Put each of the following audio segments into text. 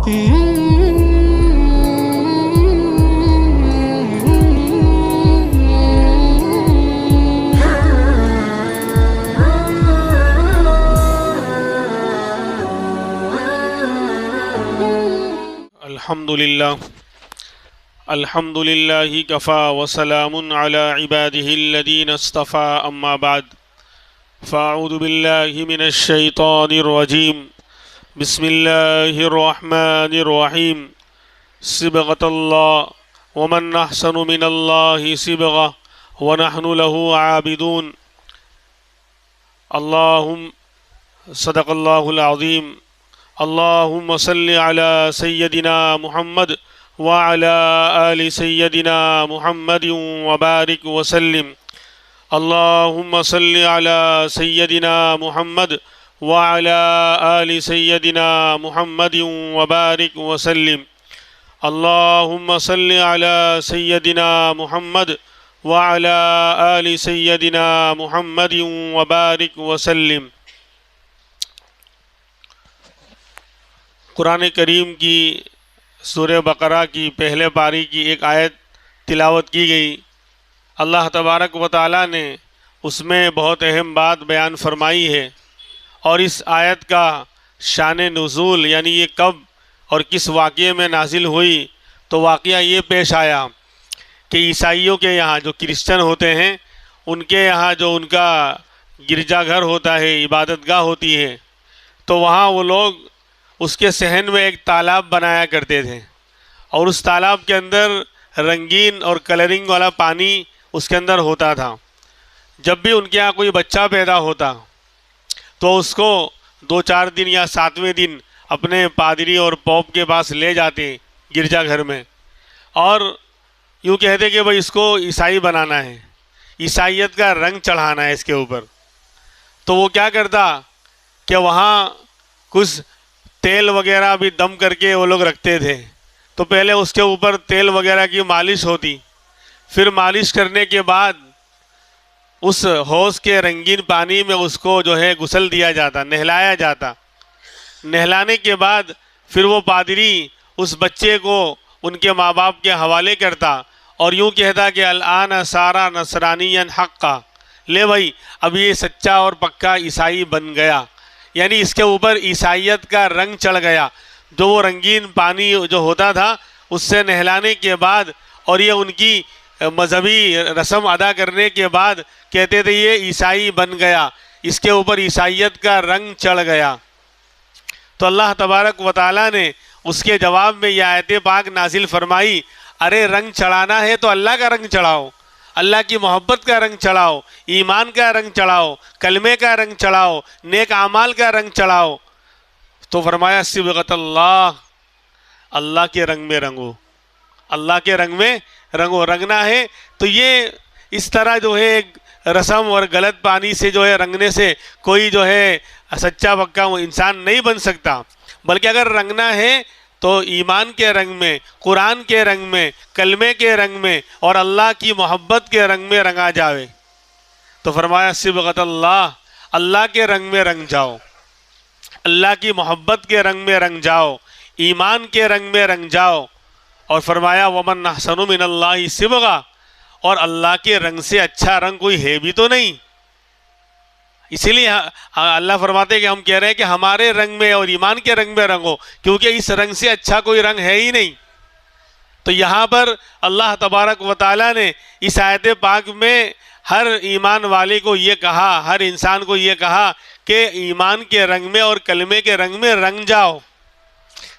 الحمد لله كفى وسلام على عباده الذين اصطفى أما بعد فأعوذ بالله من الشيطان الرجيم بسم الله الرحمن الرحيم صبغة الله ومن أحسن من الله صبغة ونحن له عابدون اللهم صدق الله العظيم اللهم صل على سيدنا محمد وعلى آل سيدنا محمد وبارك وسلم اللهم صل على سيدنا محمد وعلى آل سيدنا محمد وبارك وسلم اللهم صل على سيدنا محمد وعلى آل سيدنا محمد وبارك وسلم۔ قرآن کریم کی سورہ بقرہ کی پہلے پاری کی ایک آیت تلاوت کی گئی۔ اللہ تبارک و تعالیٰ نے اس میں بہت اہم بات بیان فرمائی ہے، اور اس آیت کا شان نزول یعنی یہ کب اور کس واقعے میں نازل ہوئی، تو واقعہ یہ پیش آیا کہ عیسائیوں کے یہاں جو کرسچن ہوتے ہیں ان کے یہاں جو ان کا گرجا گھر ہوتا ہے، عبادت گاہ ہوتی ہے، تو وہاں وہ لوگ اس کے صحن میں ایک تالاب بنایا کرتے تھے، اور اس تالاب کے اندر رنگین اور کلرنگ والا پانی اس کے اندر ہوتا تھا۔ جب بھی ان کے یہاں کوئی بچہ پیدا ہوتا تو اس کو 2-4 دن یا 7ویں دن اپنے پادری اور پوپ کے پاس لے جاتے گرجا گھر میں، اور یوں کہتے کہ بھائی اس کو عیسائی بنانا ہے، عیسائیت کا رنگ چڑھانا ہے اس کے اوپر۔ تو وہ کیا کرتا کہ وہاں کچھ تیل وغیرہ بھی دم کر کے وہ لوگ رکھتے تھے، تو پہلے اس کے اوپر تیل وغیرہ کی مالش ہوتی، پھر مالش کرنے کے بعد اس حوض کے رنگین پانی میں اس کو جو ہے غسل دیا جاتا، نہلایا جاتا۔ نہلانے کے بعد پھر وہ پادری اس بچے کو ان کے ماں باپ کے حوالے کرتا اور یوں کہتا کہ الآن سارا نصرانیا حقا، لے بھائی اب یہ سچا اور پکا عیسائی بن گیا، یعنی اس کے اوپر عیسائیت کا رنگ چڑھ گیا۔ جو وہ رنگین پانی جو ہوتا تھا اس سے نہلانے کے بعد اور یہ ان کی مذہبی رسم ادا کرنے کے بعد کہتے تھے یہ عیسائی بن گیا، اس کے اوپر عیسائیت کا رنگ چڑھ گیا۔ تو اللہ تبارک و تعالیٰ نے اس کے جواب میں یہ آیت پاک نازل فرمائی، ارے رنگ چڑھانا ہے تو اللہ کا رنگ چڑھاؤ، اللہ کی محبت کا رنگ چڑھاؤ، ایمان کا رنگ چڑھاؤ، کلمے کا رنگ چڑھاؤ، نیک اعمال کا رنگ چڑھاؤ۔ تو فرمایا صبغۃ اللہ، اللہ کے رنگ میں رنگو، اللہ کے رنگ میں رنگو۔ رنگنا ہے تو یہ اس طرح جو ہے ایک رسم اور غلط پانی سے جو ہے رنگنے سے کوئی جو ہے سچا پکا انسان نہیں بن سکتا، بلکہ اگر رنگنا ہے تو ایمان کے رنگ میں، قرآن کے رنگ میں، کلمے کے رنگ میں اور اللہ کی محبت کے رنگ میں رنگا جاوے۔ تو فرمایا صبغۃ اللہ، اللہ کے رنگ میں رنگ جاؤ، اللہ کی محبت کے رنگ میں رنگ جاؤ، ایمان کے رنگ میں رنگ جاؤ۔ اور فرمایا ومن احسن من اللہ صبغہ، اور اللہ کے رنگ سے اچھا رنگ کوئی ہے بھی تو نہیں۔ اسی لیے اللہ فرماتے ہیں کہ ہم کہہ رہے ہیں کہ ہمارے رنگ میں اور ایمان کے رنگ میں رنگو، کیونکہ اس رنگ سے اچھا کوئی رنگ ہے ہی نہیں۔ تو یہاں پر اللہ تبارک و تعالیٰ نے اس آیت پاک میں ہر ایمان والے کو یہ کہا، ہر انسان کو یہ کہا کہ ایمان کے رنگ میں اور کلمے کے رنگ میں رنگ جاؤ۔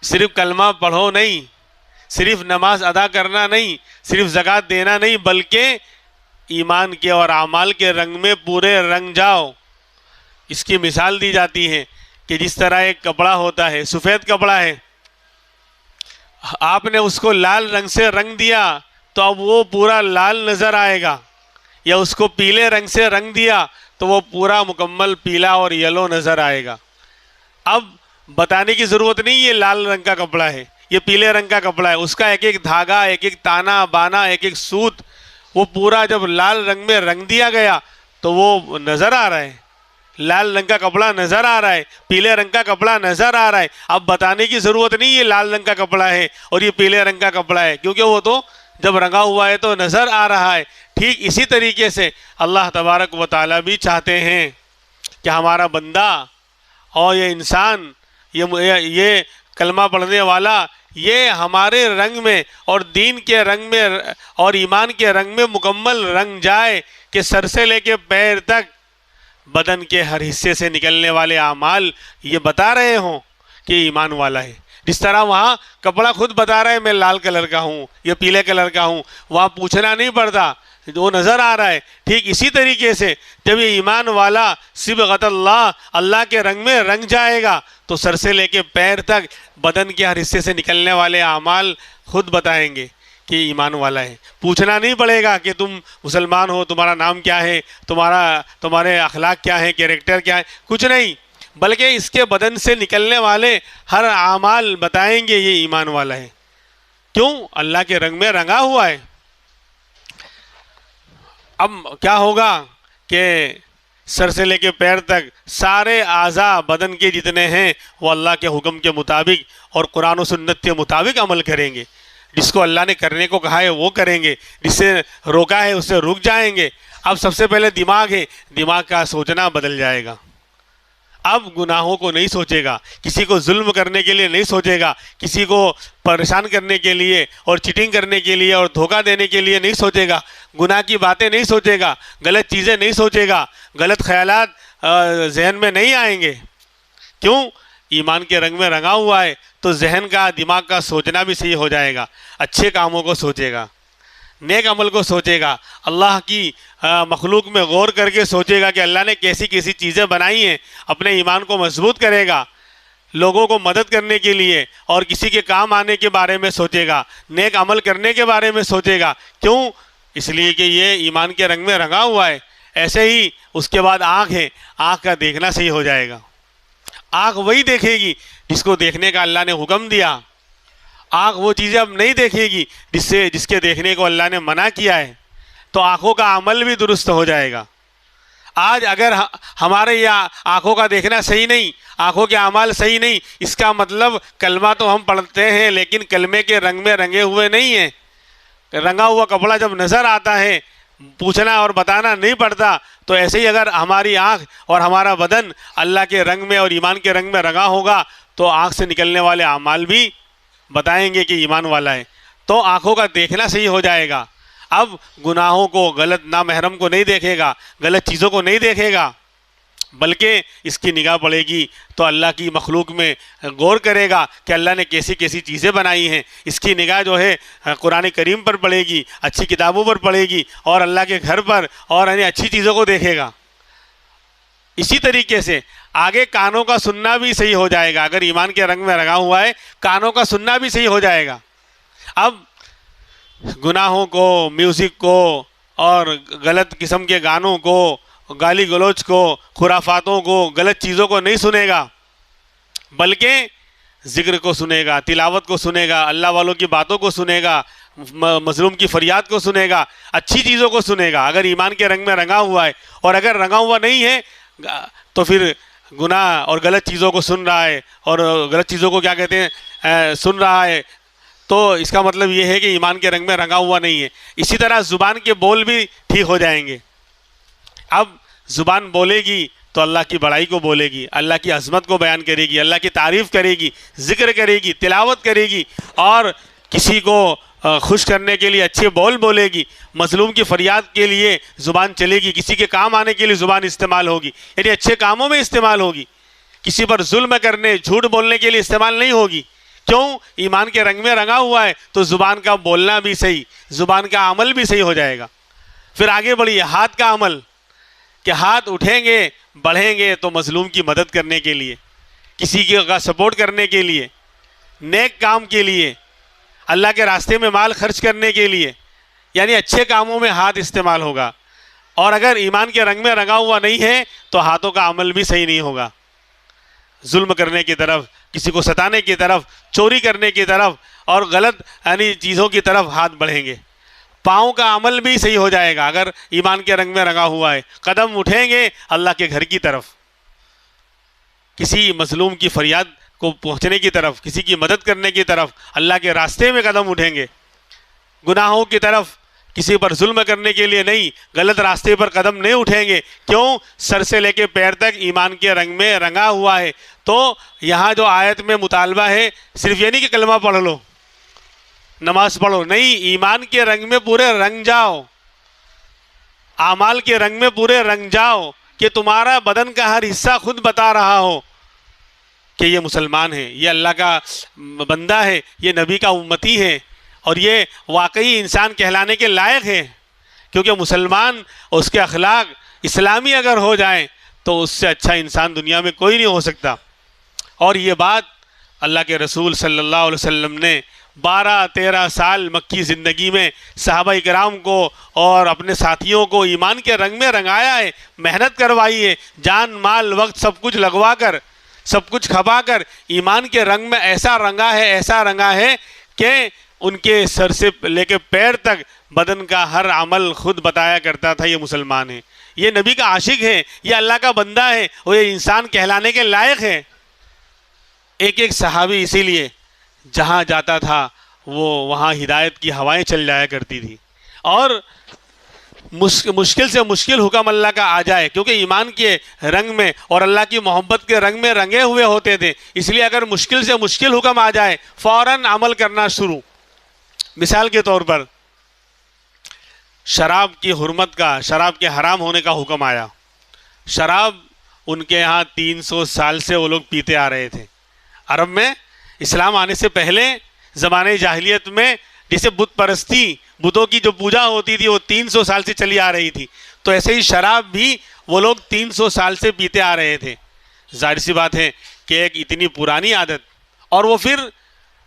صرف کلمہ پڑھو نہیں، صرف نماز ادا کرنا نہیں، صرف زکوٰۃ دینا نہیں، بلکہ ایمان کے اور اعمال کے رنگ میں پورے رنگ جاؤ۔ اس کی مثال دی جاتی ہے کہ جس طرح ایک کپڑا ہوتا ہے، سفید کپڑا ہے، آپ نے اس کو لال رنگ سے رنگ دیا تو اب وہ پورا لال نظر آئے گا، یا اس کو پیلے رنگ سے رنگ دیا تو وہ پورا مکمل پیلا اور یلو نظر آئے گا۔ اب بتانے کی ضرورت نہیں یہ لال رنگ کا کپڑا ہے، یہ پیلے رنگ کا کپڑا ہے، اس کا ایک ایک دھاگا، ایک ایک تانا بانا، ایک ایک سوت، وہ پورا جب لال رنگ میں رنگ دیا گیا تو وہ نظر آ رہا ہے۔ لال رنگ کا کپڑا نظر آ رہا ہے، پیلے رنگ کا کپڑا نظر آ رہا ہے، اب بتانے کی ضرورت نہیں یہ لال رنگ کا کپڑا ہے اور یہ پیلے رنگ کا کپڑا ہے، کیونکہ وہ تو جب رنگا ہوا ہے تو نظر آ رہا ہے۔ ٹھیک اسی طریقے سے اللہ تبارک و تعالیٰ بھی چاہتے ہیں کہ ہمارا بندہ اور یہ انسان، یہ کلمہ پڑھنے والا، یہ ہمارے رنگ میں اور دین کے رنگ میں اور ایمان کے رنگ میں مکمل رنگ جائے کہ سر سے لے کے پیر تک بدن کے ہر حصے سے نکلنے والے اعمال یہ بتا رہے ہوں کہ ایمان والا ہے۔ جس طرح وہاں کپڑا خود بتا رہا ہے میں لال کلر کا ہوں یا پیلے کلر کا ہوں، وہاں پوچھنا نہیں پڑتا، وہ نظر آ رہا ہے۔ ٹھیک اسی طریقے سے جب یہ ایمان والا صبغۃ اللہ، اللہ کے رنگ میں رنگ جائے گا تو سر سے لے کے پیر تک بدن کے ہر حصے سے نکلنے والے اعمال خود بتائیں گے کہ ایمان والا ہے۔ پوچھنا نہیں پڑے گا کہ تم مسلمان ہو، تمہارا نام کیا ہے، تمہارے اخلاق کیا ہے، کیریکٹر کیا ہے، کچھ نہیں، بلکہ اس کے بدن سے نکلنے والے ہر اعمال بتائیں گے یہ ایمان والا ہے۔ کیوں؟ اللہ کے رنگ میں رنگا ہوا ہے۔ اب کیا ہوگا کہ سر سے لے کے پیر تک سارے اعضاء بدن کے جتنے ہیں وہ اللہ کے حکم کے مطابق اور قرآن و سنت کے مطابق عمل کریں گے۔ جس کو اللہ نے کرنے کو کہا ہے وہ کریں گے، جس سے روکا ہے اس سے رک جائیں گے۔ اب سب سے پہلے دماغ ہے، دماغ کا سوچنا بدل جائے گا۔ اب گناہوں کو نہیں سوچے گا، کسی کو ظلم کرنے کے لیے نہیں سوچے گا، کسی کو پریشان کرنے کے لیے اور چیٹنگ کرنے کے لیے اور دھوکہ دینے کے لیے نہیں سوچے گا، گناہ کی باتیں نہیں سوچے گا، غلط چیزیں نہیں سوچے گا، غلط خیالات ذہن میں نہیں آئیں گے۔ کیوں؟ ایمان کے رنگ میں رنگا ہوا ہے تو ذہن کا، دماغ کا سوچنا بھی صحیح ہو جائے گا، اچھے کاموں کو سوچے گا، نیک عمل کو سوچے گا، اللہ کی مخلوق میں غور کر کے سوچے گا کہ اللہ نے کیسی کیسی چیزیں بنائی ہیں، اپنے ایمان کو مضبوط کرے گا، لوگوں کو مدد کرنے کے لیے اور کسی کے کام آنے کے بارے میں سوچے گا، نیک عمل کرنے کے بارے میں سوچے گا۔ کیوں؟ اس لیے کہ یہ ایمان کے رنگ میں رنگا ہوا ہے۔ ایسے ہی اس کے بعد آنکھ ہے، آنکھ کا دیکھنا صحیح ہو جائے گا۔ آنکھ وہی دیکھے گی جس کو دیکھنے کا اللہ نے حکم دیا، آنکھ وہ چیزیں اب نہیں دیکھے گی جس کے دیکھنے کو اللہ نے منع کیا ہے، تو آنکھوں کا عمل بھی درست ہو جائے گا۔ آج اگر ہمارے یہاں آنکھوں کا دیکھنا صحیح نہیں، آنکھوں کے اعمال صحیح نہیں، اس کا مطلب کلمہ تو ہم پڑھتے ہیں لیکن کلمے کے رنگ میں رنگے ہوئے نہیں ہیں۔ رنگا ہوا کپڑا جب نظر آتا ہے، پوچھنا اور بتانا نہیں پڑتا، تو ایسے ہی اگر ہماری آنکھ اور ہمارا بدن اللہ کے رنگ میں اور ایمان کے رنگ میں رنگا ہوگا تو آنکھ سے نکلنے والے اعمال بھی بتائیں گے کہ ایمان والا ہے۔ تو آنکھوں کا دیکھنا صحیح ہو جائے گا۔ اب گناہوں کو، غلط نامحرم کو نہیں دیکھے گا، غلط چیزوں کو نہیں دیکھے گا، بلکہ اس کی نگاہ پڑے گی تو اللہ کی مخلوق میں غور کرے گا کہ اللہ نے کیسی کیسی چیزیں بنائی ہیں۔ اس کی نگاہ جو ہے قرآن کریم پر پڑے گی، اچھی کتابوں پر پڑے گی اور اللہ کے گھر پر اور اچھی چیزوں کو دیکھے گا۔ اسی طریقے سے آگے کانوں کا سننا بھی صحیح ہو جائے گا۔ اگر ایمان کے رنگ میں رنگا ہوا ہے، کانوں کا سننا بھی صحیح ہو جائے گا۔ اب گناہوں کو، میوزک کو اور غلط قسم کے گانوں کو، گالی گلوچ کو، خرافاتوں کو، غلط چیزوں کو نہیں سنے گا، بلکہ ذکر کو سنے گا، تلاوت کو سنے گا، اللہ والوں کی باتوں کو سنے گا، مظلوم کی فریاد کو سنے گا، اچھی چیزوں کو سنے گا اگر ایمان کے رنگ میں رنگا ہوا ہے۔ اور اگر رنگا ہوا نہیں ہے تو پھر گناہ اور غلط چیزوں کو سن رہا ہے، اور غلط چیزوں کو کیا کہتے ہیں، سن رہا ہے، تو اس کا مطلب یہ ہے کہ ایمان کے رنگ میں رنگا ہوا نہیں ہے۔ اسی طرح زبان کے بول بھی ٹھیک ہو جائیں گے۔ اب زبان بولے گی تو اللہ کی بڑائی کو بولے گی، اللہ کی عظمت کو بیان کرے گی، اللہ کی تعریف کرے گی، ذکر کرے گی، تلاوت کرے گی، اور کسی کو خوش کرنے کے لیے اچھے بول بولے گی، مظلوم کی فریاد کے لیے زبان چلے گی، کسی کے کام آنے کے لیے زبان استعمال ہوگی، یعنی اچھے کاموں میں استعمال ہوگی، کسی پر ظلم کرنے، جھوٹ بولنے کے لیے استعمال نہیں ہوگی۔ کیوں؟ ایمان کے رنگ میں رنگا ہوا ہے تو زبان کا بولنا بھی صحیح، زبان کا عمل بھی صحیح ہو جائے گا۔ پھر آگے بڑھیے، ہاتھ کا عمل، کہ ہاتھ اٹھیں گے، بڑھیں گے تو مظلوم کی مدد کرنے کے لیے، کسی کا سپورٹ کرنے کے لیے، نیک کام کے لیے، اللہ کے راستے میں مال خرچ کرنے کے لیے، یعنی اچھے کاموں میں ہاتھ استعمال ہوگا۔ اور اگر ایمان کے رنگ میں رنگا ہوا نہیں ہے تو ہاتھوں کا عمل بھی صحیح نہیں ہوگا، ظلم کرنے کی طرف، کسی کو ستانے کی طرف، چوری کرنے کی طرف اور غلط چیزوں کی طرف ہاتھ بڑھیں گے۔ پاؤں کا عمل بھی صحیح ہو جائے گا اگر ایمان کے رنگ میں رنگا ہوا ہے، قدم اٹھیں گے اللہ کے گھر کی طرف، کسی مظلوم کی فریاد کو پہنچنے کی طرف، کسی کی مدد کرنے کی طرف، اللہ کے راستے میں قدم اٹھیں گے، گناہوں کی طرف، کسی پر ظلم کرنے کے لیے نہیں، غلط راستے پر قدم نہیں اٹھیں گے. کیوں؟ سر سے لے کے پیر تک ایمان کے رنگ میں رنگا ہوا ہے. تو یہاں جو آیت میں مطالبہ ہے صرف یہ نہیں کہ کلمہ پڑھ لو، نماز پڑھو، نہیں، ایمان کے رنگ میں پورے رنگ جاؤ، اعمال کے رنگ میں پورے رنگ جاؤ، کہ تمہارا بدن کا ہر حصہ خود بتا رہا ہو کہ یہ مسلمان ہے، یہ اللہ کا بندہ ہے، یہ نبی کا امتی ہے، اور یہ واقعی انسان کہلانے کے لائق ہے. کیونکہ مسلمان اور اس کے اخلاق اسلامی اگر ہو جائیں تو اس سے اچھا انسان دنیا میں کوئی نہیں ہو سکتا. اور یہ بات اللہ کے رسول صلی اللہ علیہ وسلم نے 12-13 سال مکی زندگی میں صحابہ کرام کو اور اپنے ساتھیوں کو ایمان کے رنگ میں رنگایا ہے، محنت کروائی ہے، جان مال وقت سب کچھ لگوا کر، سب کچھ کھپا کر ایمان کے رنگ میں ایسا رنگا ہے کہ ان کے سر سے لے کے پیر تک بدن کا ہر عمل خود بتایا کرتا تھا یہ مسلمان ہے، یہ نبی کا عاشق ہے، یہ اللہ کا بندہ ہے، اور یہ انسان کہلانے کے لائق ہے. ایک ایک صحابی اسی لیے جہاں جاتا تھا وہ وہاں ہدایت کی ہوائیں چل جایا کرتی تھی. اور مشکل سے مشکل حکم اللہ کا آ جائے، کیونکہ ایمان کے رنگ میں اور اللہ کی محبت کے رنگ میں رنگے ہوئے ہوتے تھے، اس لیے اگر مشکل سے مشکل حکم آ جائے فوراً عمل کرنا شروع. مثال کے طور پر شراب کی حرمت کا، شراب کے حرام ہونے کا حکم آیا. شراب ان کے یہاں 300 سال سے وہ لوگ پیتے آ رہے تھے. عرب میں اسلام آنے سے پہلے زمانے جاہلیت میں جیسے بت پرستی، بتوں کی جو پوجا ہوتی تھی وہ 300 سال سے چلی آ رہی تھی، تو ایسے ہی شراب بھی وہ لوگ 300 سال سے پیتے آ رہے تھے. ظاہر سی بات ہے کہ ایک اتنی پرانی عادت، اور وہ پھر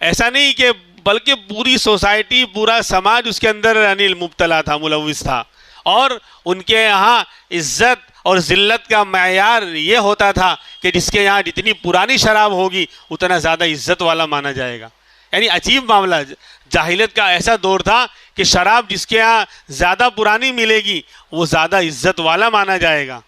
ایسا نہیں کہ بلکہ پوری سوسائٹی، پورا سماج اس کے اندر مبتلا تھا، ملوث تھا. اور ان کے یہاں عزت اور ذلت کا معیار یہ ہوتا تھا کہ جس کے یہاں جتنی پرانی شراب ہوگی اتنا زیادہ عزت والا مانا جائے گا. یعنی عجیب معاملہ، جاہلیت کا ایسا دور تھا کہ شراب جس کے یہاں زیادہ پرانی ملے گی وہ زیادہ عزت والا مانا جائے گا.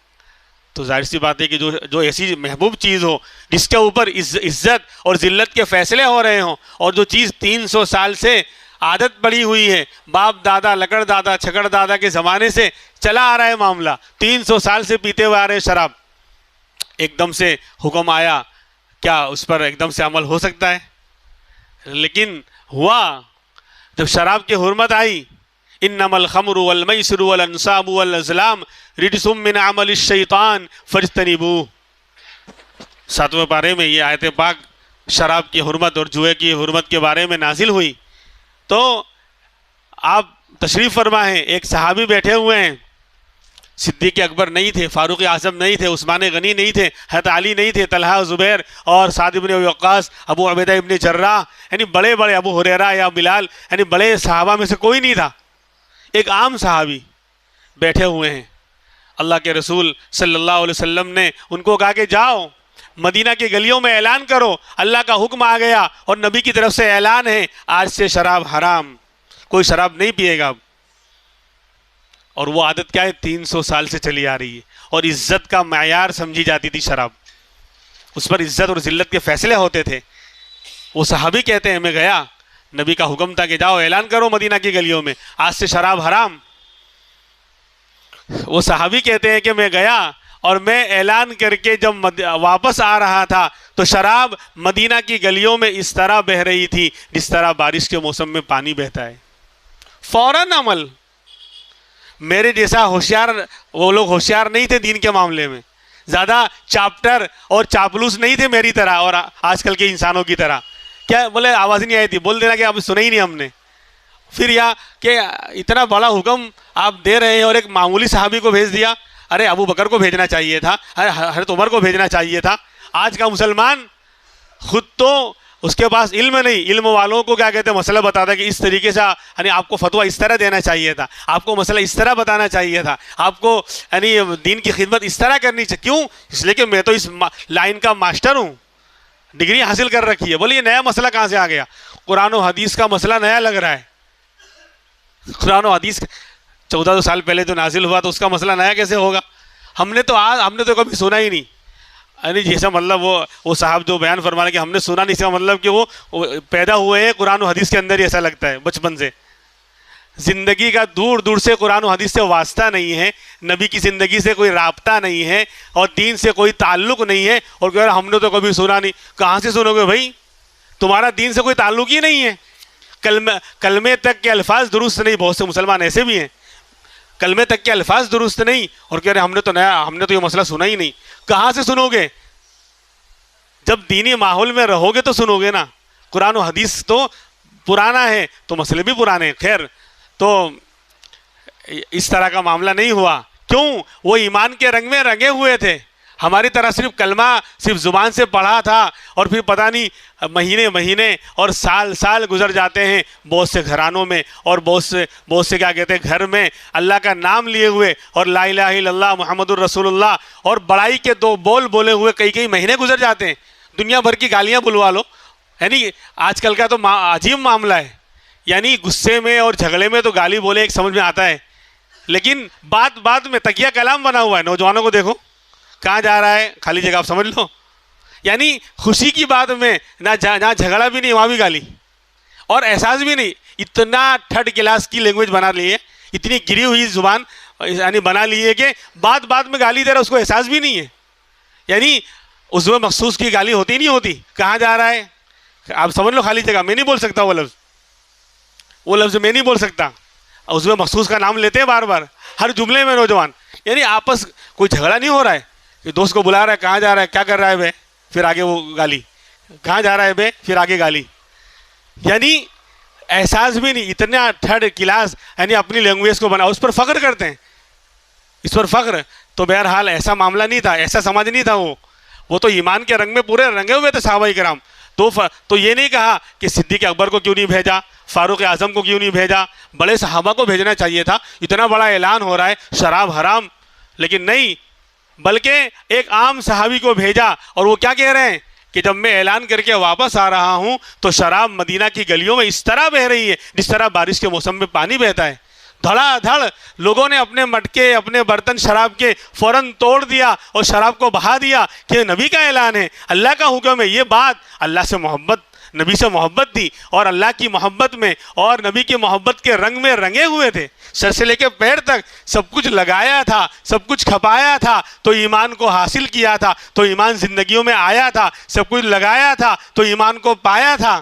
تو ظاہر سی بات ہے کہ جو ایسی محبوب چیز ہو جس کے اوپر عزت اور ذلت کے فیصلے ہو رہے ہوں، اور جو چیز 300 سال سے عادت پڑی ہوئی ہے، باپ دادا، لکڑ دادا، چھکڑ دادا کے زمانے سے چلا آ رہا ہے معاملہ، 300 سال سے پیتے ہوئے آ رہے شراب، ایک دم سے حکم آیا، کیا اس پر ایک دم سے عمل ہو سکتا ہے؟ لیکن ہوا. جب شراب کی حرمت آئی، انما الخمر والمیسر والانصاب والازلام رجس من عمل الشیطان فاجتنبوہ. 7ویں پارے میں یہ آیت پاک شراب کی حرمت اور جوئے کی حرمت کے بارے میں نازل ہوئی. تو آپ تشریف فرما ہیں، ایک صحابی بیٹھے ہوئے ہیں، صدیق اکبر نہیں تھے، فاروق اعظم نہیں تھے، عثمان غنی نہیں تھے، حضرت علی نہیں تھے، طلحہ، زبیر اور سعد بن ابی وقاص، ابو عبیدہ ابن جراح، یعنی بڑے بڑے، ابو ہریرہ یا بلال، یعنی بڑے صحابہ میں سے کوئی نہیں تھا. ایک عام صحابی بیٹھے ہوئے ہیں. اللہ کے رسول صلی اللہ علیہ وسلم نے ان کو کہا کہ جاؤ مدینہ کی گلیوں میں اعلان کرو، اللہ کا حکم آ گیا اور نبی کی طرف سے اعلان ہے، آج سے شراب حرام، کوئی شراب نہیں پیے گا. اور وہ عادت کیا ہے؟ 300 سال سے چلی آ رہی ہے، اور عزت کا معیار سمجھی جاتی تھی شراب، اس پر عزت اور ذلت کے فیصلے ہوتے تھے. وہ صحابی کہتے ہیں میں گیا، نبی کا حکم تھا کہ جاؤ اعلان کرو مدینہ کی گلیوں میں، آج سے شراب حرام. وہ صحابی کہتے ہیں کہ میں گیا اور میں اعلان کر کے جب واپس آ رہا تھا تو شراب مدینہ کی گلیوں میں اس طرح بہہ رہی تھی جس طرح بارش کے موسم میں پانی بہتا ہے. فوراً عمل. میرے جیسا ہوشیار، وہ لوگ ہوشیار نہیں تھے دین کے معاملے میں، زیادہ چاپٹر اور چاپلوس نہیں تھے میری طرح اور آج کل کے انسانوں کی طرح. کیا بولے؟ آواز نہیں آئی تھی، بول دینا کہ آپ سنے ہی نہیں ہم نے. پھر یا کہ اتنا بڑا حکم آپ دے رہے ہیں اور ایک معمولی صحابی کو بھیج دیا. ارے ابو بکر کو بھیجنا چاہیے تھا، ارے حضرت عمر کو بھیجنا چاہیے تھا. آج کا مسلمان خود تو اس کے پاس علم نہیں، علم والوں کو کیا کہتے ہیں، مسئلہ بتاتا ہے کہ اس طریقے سے یعنی آپ کو فتویٰ اس طرح دینا چاہیے تھا، آپ کو مسئلہ اس طرح بتانا چاہیے تھا، آپ کو یعنی دین کی خدمت اس طرح کرنی چاہیے. کیوں؟ اس لیے کہ میں تو اس لائن کا ماسٹر ہوں، ڈگری حاصل کر رکھی ہے. بولیے نیا مسئلہ کہاں سے آ گیا؟ قرآن و حدیث کا مسئلہ نیا لگ رہا ہے. قرآن و حدیث 1400 سال پہلے جو نازل ہوا تو اس کا مسئلہ نیا کیسے ہوگا؟ ہم نے تو کبھی سنا ہی نہیں. یعنی جیسا مطلب وہ صاحب جو بیان فرما رہے کہ ہم نے سنا نہیں، اس کا مطلب کہ وہ پیدا ہوئے ہیں قرآن و حدیث کے اندر ہی، ایسا لگتا ہے بچپن سے، زندگی کا دور دور سے قرآن و حدیث سے واسطہ نہیں ہے، نبی کی زندگی سے کوئی رابطہ نہیں ہے، اور دین سے کوئی تعلق نہیں ہے، اور کہ ہم نے تو کبھی سنا نہیں۔ کہاں سے سنو گے بھائی؟ تمہارا دین سے کوئی تعلق ہی نہیں ہے، کلمے تک کے الفاظ درست نہیں، بہت سے مسلمان ایسے بھی ہیں کلمے تک کے الفاظ درست نہیں، اور کہہ رہے ہم نے تو یہ مسئلہ سنا ہی نہیں۔ کہاں سے سنو گے؟ جب دینی ماحول میں رہو گے تو سنو گے نا۔ قرآن و حدیث تو پرانا ہے تو مسئلے بھی پرانے ہیں۔ خیر، تو اس طرح کا معاملہ نہیں ہوا، کیوں؟ وہ ایمان کے رنگ میں رنگے ہوئے تھے، ہماری طرح صرف کلمہ صرف زبان سے پڑھا تھا، اور پھر پتہ نہیں مہینے اور سال گزر جاتے ہیں بہت سے گھرانوں میں، اور بہت سے کیا کہتے ہیں گھر میں اللہ کا نام لیے ہوئے اور لا الہ الا اللہ محمد الرسول اللہ اور بڑائی کے دو بول بولے ہوئے کئی مہینے گزر جاتے ہیں، دنیا بھر کی گالیاں بلوا لو۔ یعنی آج کل کا تو عجیب معاملہ ہے، یعنی غصے میں اور جھگڑے میں تو گالی بولے ایک سمجھ میں آتا ہے، لیکن بات میں تکیہ کلام بنا ہوا ہے۔ نوجوانوں کو دیکھو کہاں جا رہا ہے، خالی جگہ آپ سمجھ لو، یعنی خوشی کی بات میں نہ جھگڑا بھی نہیں، وہاں بھی گالی، اور احساس بھی نہیں۔ اتنا تھرڈ کلاس کی لینگویج بنا لی ہے، اتنی گری ہوئی زبان یعنی بنا لی ہے کہ بات میں گالی دے رہا، اس کو احساس بھی نہیں ہے۔ یعنی اس میں مخصوص کی گالی ہوتی نہیں ہوتی، کہاں جا رہا ہے آپ سمجھ لو، خالی جگہ میں نہیں بول سکتا وہ لفظ میں نہیں بول سکتا، اس میں مخصوص کا نام لیتے ہیں بار بار ہر جملے میں نوجوان۔ یعنی آپس کوئی جھگڑا نہیں ہو رہا ہے کہ دوست کو بلا رہا ہے، کہاں جا رہا ہے، کیا کر رہا ہے بے، پھر آگے وہ گالی، کہاں جا رہا ہے بے، پھر آگے گالی، یعنی احساس بھی نہیں۔ اتنا تھرڈ کلاس یعنی اپنی لینگویج کو بنا، اس پر فخر کرتے ہیں، اس پر فخر۔ تو بہرحال ایسا معاملہ نہیں تھا، ایسا سماج نہیں تھا، وہ تو ایمان کے رنگ میں پورے رنگے ہوئے تھے صحابہ کرام۔ تو یہ نہیں کہا کہ صدیق اکبر کو کیوں نہیں بھیجا، فاروق اعظم کو کیوں نہیں بھیجا، بڑے صحابہ کو بھیجنا چاہیے تھا، اتنا بڑا اعلان ہو رہا ہے شراب حرام، لیکن نہیں، بلکہ ایک عام صحابی کو بھیجا، اور وہ کیا کہہ رہے ہیں کہ جب میں اعلان کر کے واپس آ رہا ہوں تو شراب مدینہ کی گلیوں میں اس طرح بہہ رہی ہے جس طرح بارش کے موسم میں پانی بہتا ہے۔ دھڑا دھڑ لوگوں نے اپنے مٹکے اپنے برتن شراب کے فوراً توڑ دیا اور شراب کو بہا دیا کہ نبی کا اعلان ہے، اللہ کا حکم ہے۔ یہ بات اللہ سے محبت، نبی سے محبت تھی، اور اللہ کی محبت میں اور نبی کی محبت کے رنگ میں رنگے ہوئے تھے، سر سے لے کے پیر تک سب کچھ لگایا تھا، سب کچھ کھپایا تھا تو ایمان کو حاصل کیا تھا، تو ایمان زندگیوں میں آیا تھا، سب کچھ لگایا تھا تو ایمان کو پایا تھا۔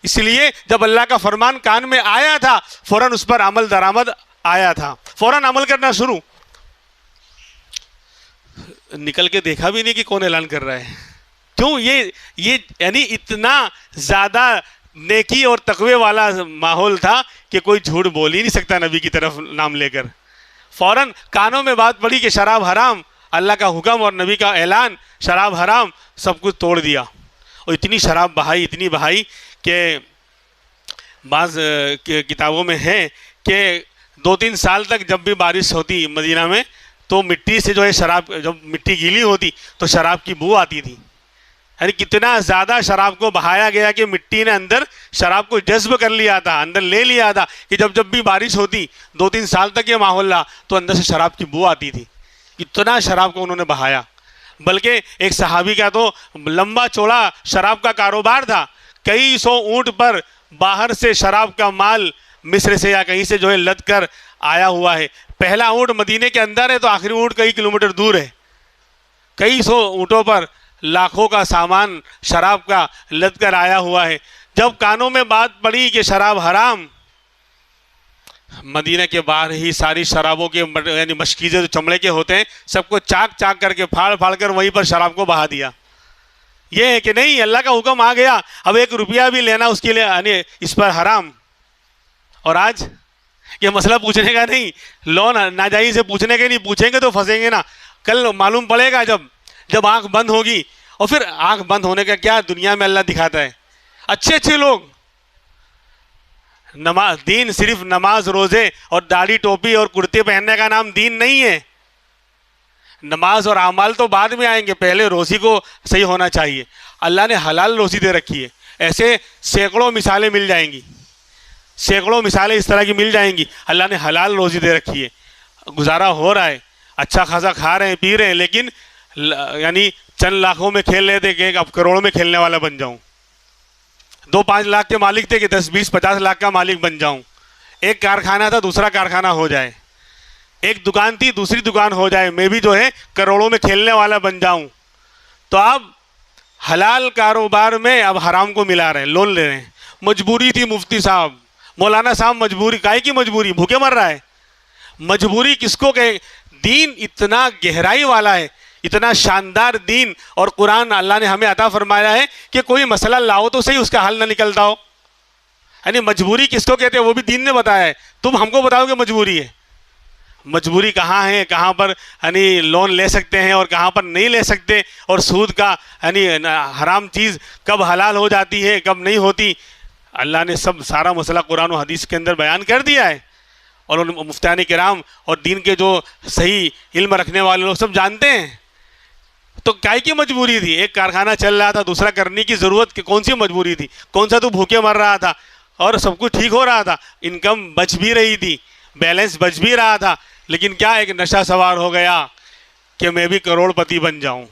اس لیے جب اللہ کا فرمان کان میں آیا تھا فوراً اس پر عمل درآمد آیا تھا، فوراً عمل کرنا شروع۔ نکل کے دیکھا بھی نہیں کہ کون اعلان کر رہا ہے، کیوں؟ یہ یعنی اتنا زیادہ نیکی اور تقوی والا ماحول تھا کہ کوئی جھوٹ بول ہی نہیں سکتا نبی کی طرف نام لے کر۔ فوراً کانوں میں بات پڑی کہ شراب حرام، اللہ کا حکم اور نبی کا اعلان، شراب حرام، سب کچھ توڑ دیا، اور اتنی شراب بہائی، اتنی بہائی کہ بعض کتابوں میں ہے کہ 2-3 سال تک جب بھی بارش ہوتی مدینہ میں تو مٹی سے جو ہے شراب، جب مٹی گیلی ہوتی تو شراب کی بو آتی تھی۔ یعنی کتنا زیادہ شراب کو بہایا گیا کہ مٹی نے اندر شراب کو جذب کر لیا تھا، اندر لے لیا تھا، کہ جب بھی بارش ہوتی 2-3 سال تک یہ ماحول رہا تو اندر سے شراب کی بو آتی تھی، اتنا شراب کو انہوں نے بہایا۔ بلکہ ایک صحابی کا تو لمبا چوڑا شراب کا کاروبار تھا، کئی 100 اونٹ پر باہر سے شراب کا مال مصر سے یا کہیں سے جو ہے لد کر آیا ہوا ہے۔ پہلا اونٹ مدینے کے اندر ہے تو آخری اونٹ کئی کلومیٹر دور ہے، کئی 100 اونٹوں پر لاکھوں کا سامان شراب کا لد کر آیا ہوا ہے۔ جب کانوں میں بات پڑی کہ شراب حرام، مدینہ کے باہر ہی ساری شرابوں کے یعنی مشکیزیں جو چمڑے کے ہوتے ہیں سب کو چاک کر کے پھاڑ کر وہیں پر شراب کو بہا دیا۔ یہ ہے کہ نہیں، اللہ کا حکم آ گیا، اب 1 روپیہ بھی لینا اس کے لیے یعنی اس پر حرام۔ اور آج یہ مسئلہ پوچھنے کا نہیں، لون ناجائز سے پوچھنے کے نہیں، پوچھیں گے تو پھنسیں گے نا۔ کل معلوم پڑے گا جب آنکھ بند ہوگی، اور پھر آنکھ بند ہونے کا کیا دنیا میں اللہ دکھاتا ہے۔ اچھے لوگ دین صرف نماز روزے اور داڑھی ٹوپی اور کرتے پہننے کا نام دین نہیں ہے۔ نماز اور اعمال تو بعد میں آئیں گے، پہلے روزی کو صحیح ہونا چاہیے۔ اللہ نے حلال روزی دے رکھی ہے، ایسے سینکڑوں مثالیں مل جائیں گی، سینکڑوں مثالیں اس طرح کی مل جائیں گی۔ اللہ نے حلال روزی دے رکھی ہے، گزارا ہو رہا ہے، اچھا خاصا کھا رہے ہیں پی رہے ہیں، لیکن یعنی چند لاکھوں میں کھیل رہے تھے کہ اب کروڑوں میں کھیلنے والا بن جاؤں. 2-5 لاکھ کے مالک تھے کہ 10-20-50 لاکھ کا مالک بن جاؤں. ایک کارخانہ تھا دوسرا کارخانہ ہو جائے. ایک دکان تھی دوسری دکان ہو جائے. میں بھی جو ہے کروڑوں میں کھیلنے والا بن جاؤں. تو اب حلال کاروبار میں اب حرام کو ملا رہے ہیں, لون لے رہے ہیں. مجبوری تھی مفتی صاحب, مولانا صاحب مجبوری, کائے کی مجبوری, بھوکے مر رہا ہے. مجبوری کس کو کہ دین اتنا گہرائی والا ہے, اتنا شاندار دین, اور قرآن اللہ نے ہمیں عطا فرمایا ہے کہ کوئی مسئلہ لاؤ تو صحیح اس کا حل نہ نکلتا ہو. یعنی مجبوری کس کو کہتے ہیں وہ بھی دین نے بتایا ہے. تم ہم کو بتاؤ کہ مجبوری ہے. مجبوری کہاں ہے, کہاں پر یعنی لون لے سکتے ہیں اور کہاں پر نہیں لے سکتے, اور سود کا یعنی حرام چیز کب حلال ہو جاتی ہے کب نہیں ہوتی, اللہ نے سب سارا مسئلہ قرآن و حدیث کے اندر بیان کر دیا ہے. اور ان مفتیان کرام اور دین کے جو صحیح علم رکھنے والے لوگ سب جانتے ہیں. تو کائے کی مجبوری تھی؟ ایک کارخانہ چل رہا تھا, دوسرا کرنے کی ضرورت کون سی مجبوری تھی؟ کون سا تو بھوکے مر رہا تھا اور سب کچھ ٹھیک ہو رہا تھا, انکم بچ بھی رہی تھی, بیلنس بچ بھی رہا تھا. لیکن کیا ایک نشہ سوار ہو گیا کہ میں بھی کروڑ پتی بن جاؤں,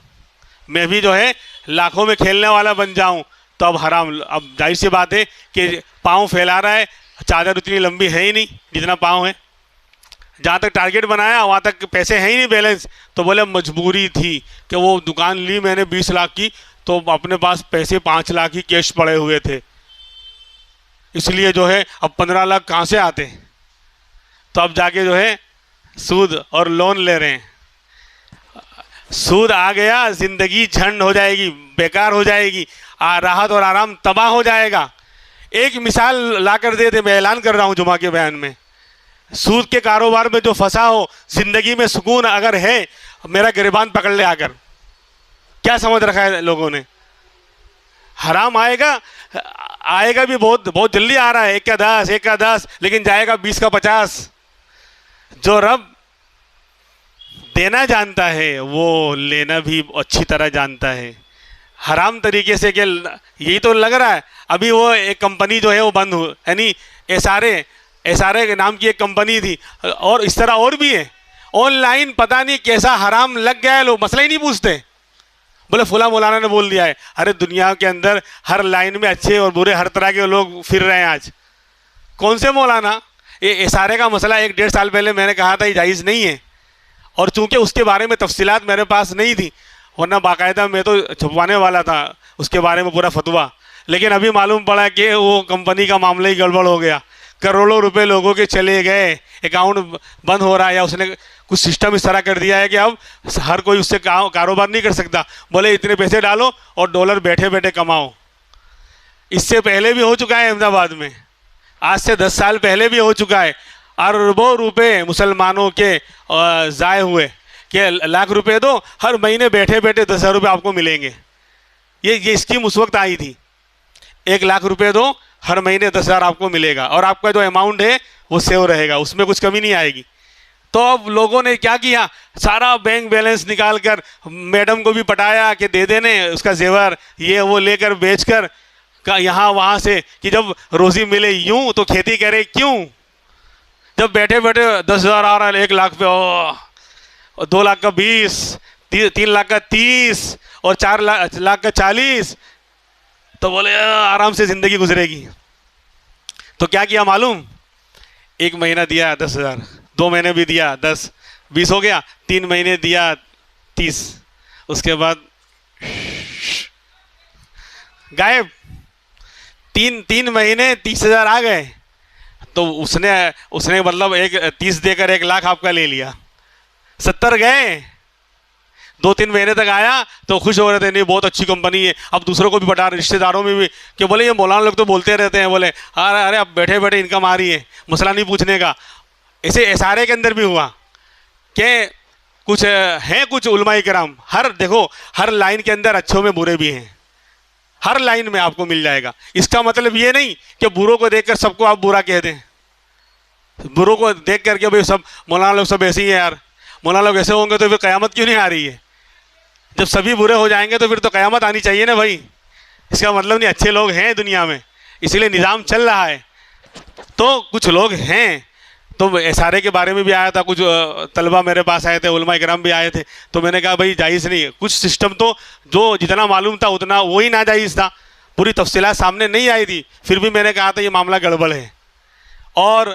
میں بھی جو ہے لاکھوں میں کھیلنے والا بن جاؤں. تو اب حرام, اب ظاہر سی بات ہے کہ پاؤں پھیلا رہا ہے, چادر اتنی لمبی ہے ہی نہیں جتنا پاؤں ہے. جہاں تک ٹارگیٹ بنایا وہاں تک پیسے ہیں ہی نہیں بیلنس. تو بولے مجبوری تھی کہ وہ دکان لی میں نے 20 لاکھ کی, تو اپنے پاس پیسے 5 لاکھ ہی کیش پڑے ہوئے تھے, اس لیے جو ہے اب 15 لاکھ کہاں سے آتے. تو اب جا کے جو ہے سود اور لون لے رہے ہیں. سود آ گیا, زندگی جھنڈ ہو جائے گی, بیکار ہو جائے گی, راحت اور آرام تباہ ہو جائے گا. ایک مثال لا کر دے دے, میں اعلان کر رہا ہوں جمعہ کے بیان میں. سود کے کاروبار میں جو پھنسا ہو, زندگی میں سکون اگر ہے, میرا گریبان پکڑ لے آ کر. کیا سمجھ رکھا ہے لوگوں نے؟ حرام آئے گا بھی بہت بہت جلدی آ رہا ہے, 1 کا 10 لیکن جائے گا 20 کا 50. جو رب دینا جانتا ہے وہ لینا بھی اچھی طرح جانتا ہے. حرام طریقے سے کہ یہی تو لگ رہا ہے ابھی وہ ایک کمپنی جو ہے وہ بند ہو, یعنی ایسارے کے نام کی ایک کمپنی تھی, اور اس طرح اور بھی ہے. آن لائن پتہ نہیں کیسا حرام لگ گیا ہے, لوگ مسئلہ ہی نہیں پوچھتے. بولے فلاں مولانا نے بول دیا ہے. ارے دنیا کے اندر ہر لائن میں اچھے اور برے ہر طرح کے لوگ پھر رہے ہیں آج. کون سے مولانا؟ یہ اشارے کا مسئلہ 1-1.5 سال پہلے میں نے کہا تھا یہ جائز نہیں ہے, اور چونکہ اس کے بارے میں تفصیلات میرے پاس نہیں تھی, ورنہ باقاعدہ میں تو چھپوانے والا تھا اس کے بارے میں پورا فتویٰ. لیکن ابھی معلوم پڑا کہ وہ کمپنی کا معاملہ ہی گڑبڑ ہو گیا, کروڑوں روپے لوگوں کے چلے گئے, اکاؤنٹ بند ہو رہا ہے, یا اس نے کچھ سسٹم اس طرح کر دیا ہے کہ اب ہر کوئی اس سے کاروبار نہیں کر سکتا. بولے اتنے پیسے ڈالو اور ڈالر بیٹھے بیٹھے کماؤ. اس سے پہلے بھی ہو چکا ہے احمد آباد میں, آج سے 10 سال پہلے بھی ہو چکا ہے. اربوں روپے مسلمانوں کے ضائع ہوئے کہ لاکھ روپے دو, ہر مہینے بیٹھے بیٹھے 10,000 روپے آپ کو ملیں گے. یہ اسکیم اس وقت آئی تھی, 1 لاکھ روپے دو ہر مہینے 10,000 آپ کو ملے گا, اور آپ کا جو اماؤنٹ ہے وہ سیو رہے گا, اس میں کچھ کمی نہیں آئے گی. تو اب لوگوں نے کیا کیا, سارا بینک بیلنس نکال کر میڈم کو بھی پٹایا کہ دے دینے اس کا زیور یہ وہ لے کر بیچ کر یہاں وہاں سے, کہ جب روزی ملے یوں تو کھیتی کرے کیوں. جب بیٹھے بیٹھے 10,000 آ رہا ہے 1 لاکھ پہ, 2 لاکھ کا 20, 3 لاکھ کا 30 اور 4 لاکھ کا 40, تو بولے آرام سے زندگی گزرے گی. تو کیا کیا معلوم, 1 مہینہ دیا 10,000, 2 مہینے بھی دیا 10, 20 ہو گیا, 3 مہینے دیا 30, اس کے بعد غائب. 3 مہینے 30,000 آ گئے. تو اس نے مطلب 30 دے کر 1 لاکھ آپ کا لے لیا. 70 گئے, 2-3 مہینے تک آیا تو خوش ہو رہے تھے, نہیں بہت اچھی کمپنی ہے. اب دوسروں کو بھی بتا, رشتہ داروں میں بھی, کہ بولے یہ مولانا لوگ تو بولتے رہتے ہیں, بولے ارے اب بیٹھے بیٹھے انکم آ رہی ہے, مسئلہ نہیں پوچھنے کا. ایسے اشارے کے اندر بھی ہوا کہ کچھ ہیں کچھ علماء کرام, دیکھو ہر لائن کے اندر اچھوں میں برے بھی ہیں, ہر لائن میں آپ کو مل جائے گا. اس کا مطلب یہ نہیں کہ بروں کو دیکھ کر سب کو آپ برا کہہ دیں. بروں کو دیکھ کر کے بھائی سب مولانا لوگ سب ایسے ہی ہیں یار, مولانا لوگ ایسے ہوں گے تو پھر قیامت کیوں نہیں آ رہی ہے؟ جب سبھی برے ہو جائیں گے تو پھر تو قیامت آنی چاہیے نا بھائی. اس کا مطلب نہیں اچھے لوگ ہیں دنیا میں, اسی لیے نظام چل رہا ہے. تو کچھ لوگ ہیں تو اشارے کے بارے میں بھی آیا تھا، کچھ طلبہ میرے پاس آئے تھے، علماء اکرام بھی آئے تھے، تو میں نے کہا بھائی جائز نہیں ہے، کچھ سسٹم تو جو جتنا معلوم تھا اتنا وہی ناجائز تھا، پوری تفصیلات سامنے نہیں آئی تھی، پھر بھی میں نے کہا تھا یہ معاملہ گڑبڑ ہے، اور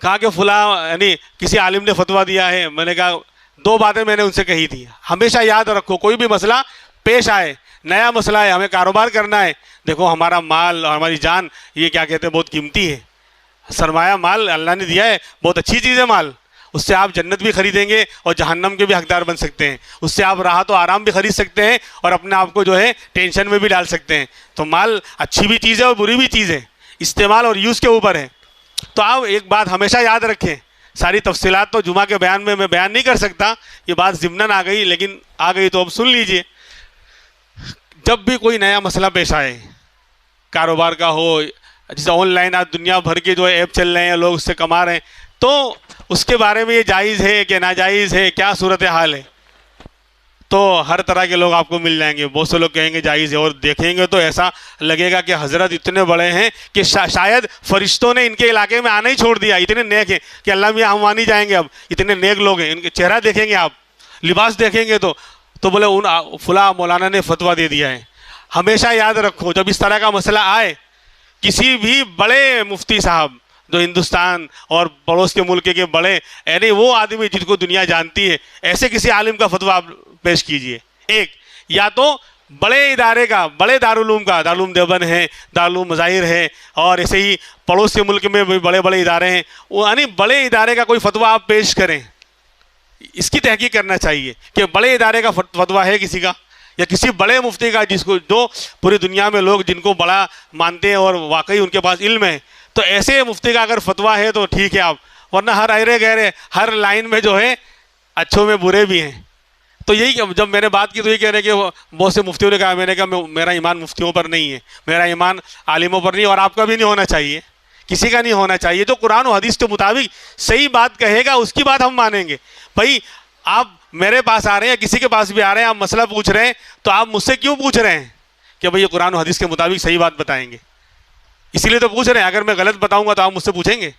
کہا کہ فلاں یعنی کسی عالم نے فتویٰ دیا ہے، میں نے کہا دو باتیں میں نے ان سے کہی تھی، ہمیشہ یاد رکھو کوئی بھی مسئلہ پیش آئے، نیا مسئلہ ہے، ہمیں کاروبار کرنا ہے، دیکھو ہمارا مال اور ہماری جان یہ کیا کہتے ہیں بہت قیمتی ہے، سرمایہ مال اللہ نے دیا ہے، بہت اچھی چیز ہے مال، اس سے آپ جنت بھی خریدیں گے اور جہنم کے بھی حقدار بن سکتے ہیں، اس سے آپ راحت و آرام بھی خرید سکتے ہیں اور اپنے آپ کو جو ہے ٹینشن میں بھی ڈال سکتے ہیں، تو مال اچھی بھی چیز ہے اور بری بھی چیز ہے، استعمال اور یوز کے اوپر ہے۔ تو آپ ایک بات ہمیشہ یاد رکھیں، ساری تفصیلات تو جمعہ کے بیان میں بیان نہیں کر سکتا، یہ بات ضمناً آ گئی، لیکن آ گئی تو اب سن لیجئے، جب بھی کوئی نیا مسئلہ پیش آئے، کاروبار کا ہو، جیسے آن لائن آج دنیا بھر کے جو ہے ایپ چل رہے ہیں، لوگ اس سے کما رہے ہیں، تو اس کے بارے میں یہ جائز ہے کہ ناجائز ہے، کیا صورتحال ہے، تو ہر طرح کے لوگ آپ کو مل جائیں گے، بہت سے لوگ کہیں گے جائز ہے، اور دیکھیں گے تو ایسا لگے گا کہ حضرت اتنے بڑے ہیں کہ شاید فرشتوں نے ان کے علاقے میں آنا ہی چھوڑ دیا، اتنے نیک ہیں کہ اللہ میاں ہم وہاں نہیں جائیں گے، اب اتنے نیک لوگ ہیں، ان کے چہرہ دیکھیں گے آپ، لباس دیکھیں گے تو بولے ان فلاں مولانا نے فتویٰ دے دیا ہے۔ ہمیشہ یاد رکھو جب اس طرح کا مسئلہ آئے، کسی بھی بڑے مفتی صاحب جو ہندوستان اور پڑوس کے ملک کے بڑے، یعنی وہ آدمی جن کو دنیا جانتی ہے، ایسے کسی عالم کا فتویٰ آپ پیش کیجئے، ایک یا تو بڑے ادارے کا، بڑے دارالعلوم کا، دارالعلوم دیوبند ہے، دارالعلوم مظاہر ہے، اور ایسے ہی پڑوس کے ملک میں بھی بڑے بڑے ادارے ہیں، یعنی بڑے ادارے کا کوئی فتویٰ آپ پیش کریں، اس کی تحقیق کرنا چاہیے کہ بڑے ادارے کا فتویٰ ہے کسی کا، یا کسی بڑے مفتی کا جس کو جو پوری دنیا میں لوگ جن کو بڑا مانتے ہیں اور واقعی ان کے پاس علم ہے، تو ایسے مفتی کا اگر فتویٰ ہے تو ٹھیک ہے آپ، ورنہ ہر ایرے گہرے ہر لائن میں جو ہے اچھوں میں برے بھی ہیں۔ تو یہی جب میں نے بات کی تو یہ کہہ رہے کہ بہت سے مفتیوں نے کہا، میں نے کہا میرا ایمان مفتیوں پر نہیں ہے، میرا ایمان عالموں پر نہیں، اور آپ کا بھی نہیں ہونا چاہیے، کسی کا نہیں ہونا چاہیے، جو قرآن و حدیث کے مطابق صحیح بات کہے گا اس کی بات ہم مانیں گے۔ بھائی آپ میرے پاس آ رہے ہیں یا کسی کے پاس بھی آ رہے ہیں، آپ مسئلہ پوچھ رہے ہیں، تو آپ مجھ سے کیوں پوچھ رہے ہیں کہ بھئی یہ قرآن و حدیث کے مطابق صحیح بات بتائیں گے، اسی لیے تو پوچھ رہے ہیں، اگر میں غلط بتاؤں گا تو آپ مجھ سے پوچھیں گے۔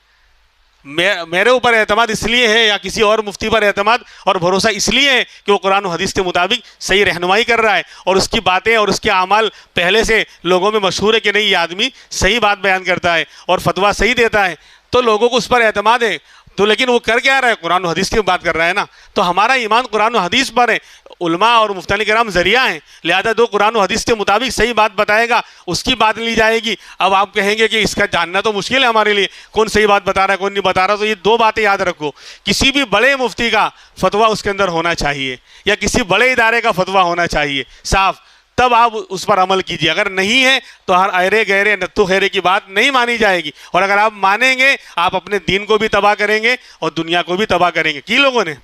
میرے اوپر اعتماد اس لیے ہے یا کسی اور مفتی پر اعتماد اور بھروسہ اس لیے ہے کہ وہ قرآن و حدیث کے مطابق صحیح رہنمائی کر رہا ہے، اور اس کی باتیں اور اس کے اعمال پہلے سے لوگوں میں مشہور ہے کہ نہیں یہ آدمی صحیح بات بیان کرتا ہے اور فتویٰ صحیح دیتا ہے، تو لوگوں کو اس پر اعتماد ہے۔ تو لیکن وہ کر کیا رہا ہے؟ قرآن و حدیث کی بات کر رہا ہے نا، تو ہمارا ایمان قرآن و حدیث پر ہے، علماء اور مفتیان کرام ذریعہ ہیں، لہذا جو قرآن و حدیث کے مطابق صحیح بات بتائے گا اس کی بات لی جائے گی۔ اب آپ کہیں گے کہ اس کا جاننا تو مشکل ہے ہمارے لیے، کون صحیح بات بتا رہا ہے کون نہیں بتا رہا، تو یہ دو باتیں یاد رکھو، کسی بھی بڑے مفتی کا فتویٰ اس کے اندر ہونا چاہیے یا کسی بڑے ادارے کا فتویٰ ہونا چاہیے صاف، تب آپ اس پر عمل کیجیے، اگر نہیں ہے تو ہر ایرے گہرے نتو خیرے کی بات نہیں مانی جائے گی، اور اگر آپ مانیں گے آپ اپنے دین کو بھی تباہ کریں گے اور دنیا کو بھی تباہ کریں گے۔ کی لوگوں نے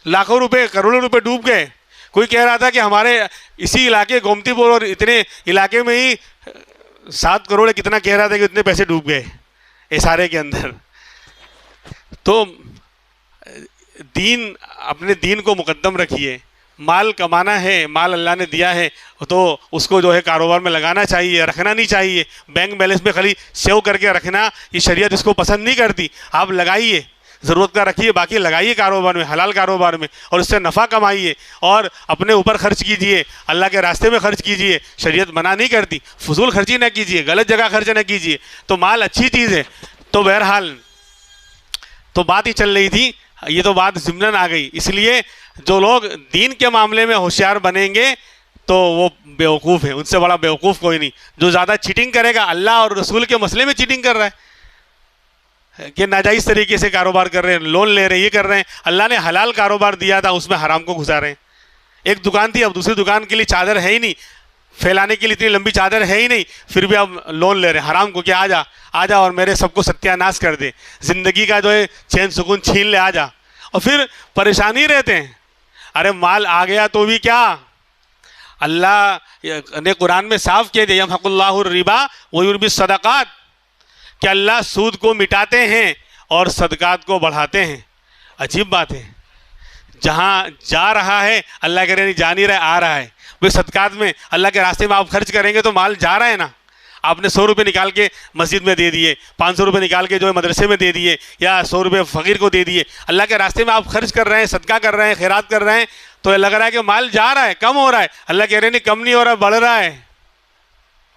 لاکھوں روپے کروڑوں روپے ڈوب گئے، کوئی کہہ رہا تھا کہ ہمارے اسی علاقے گومتی پور اور اتنے علاقے میں ہی 7 کروڑ کتنا کہہ رہا تھا کہ اتنے پیسے ڈوب گئے اشارے کے اندر۔ تو دین، اپنے دین کو مقدم رکھیے، مال کمانا ہے، مال اللہ نے دیا ہے تو اس کو جو ہے کاروبار میں لگانا چاہیے، رکھنا نہیں چاہیے، بینک بیلنس میں خالی سیو کر کے رکھنا یہ شریعت اس کو پسند نہیں کرتی، آپ لگائیے، ضرورت کا رکھیے، باقی لگائیے کاروبار میں، حلال کاروبار میں، اور اس سے نفع کمائیے اور اپنے اوپر خرچ کیجئے، اللہ کے راستے میں خرچ کیجئے، شریعت منع نہیں کرتی، فضول خرچی نہ کیجئے، غلط جگہ خرچ نہ کیجئے، تو مال اچھی چیز ہے۔ تو بہرحال تو بات ہی چل رہی تھی، یہ تو بات ضمناً آ گئی، اس لیے جو لوگ دین کے معاملے میں ہوشیار بنیں گے تو وہ بیوقوف ہیں، ان سے بڑا بیوقوف کوئی نہیں۔ جو زیادہ چیٹنگ کرے گا، اللہ اور رسول کے مسئلے میں چیٹنگ کر رہا ہے کہ ناجائز طریقے سے کاروبار کر رہے ہیں، لون لے رہے ہیں، یہ کر رہے ہیں، اللہ نے حلال کاروبار دیا تھا اس میں حرام کو گھسا رہے ہیں۔ ایک دکان تھی، اب دوسری دکان کے لیے چادر ہے ہی نہیں، پھیلانے کے لیے اتنی لمبی چادر ہے ہی نہیں، پھر بھی اب لون لے رہے ہیں حرام کو، کہ آ جا اور میرے سب کو ستیہ ناش کر دے، زندگی کا جو ہے چین سکون چھین لے، آ جا، اور پھر پریشانی رہتے ہیں۔ ارے مال آ گیا تو بھی کیا، اللہ نے قرآن میں صاف کہہ دیا یمحق اللہ الربا ویربی الصدقات، کہ اللہ سود کو مٹاتے ہیں اور صدقات کو بڑھاتے ہیں۔ عجیب بات ہے، جہاں جا رہا ہے اللہ کہہ رہے نہیں جا نہیں رہا، آ رہا ہے۔ وہ صدقات میں اللہ کے راستے میں آپ خرچ کریں گے تو مال جا رہا ہے نا، آپ نے 100 روپے نکال کے مسجد میں دے دیے، 500 روپے نکال کے جو ہے مدرسے میں دے دیے، یا 100 روپے فقیر کو دے دیے، اللہ کے راستے میں آپ خرچ کر رہے ہیں، صدقہ کر رہے ہیں، خیرات کر رہے ہیں، تو لگ رہا ہے کہ مال جا رہا ہے، کم ہو رہا ہے. اللہ کہہ رہے ہیں نہیں، کم نہیں ہو رہا ہے، بڑھ رہا ہے،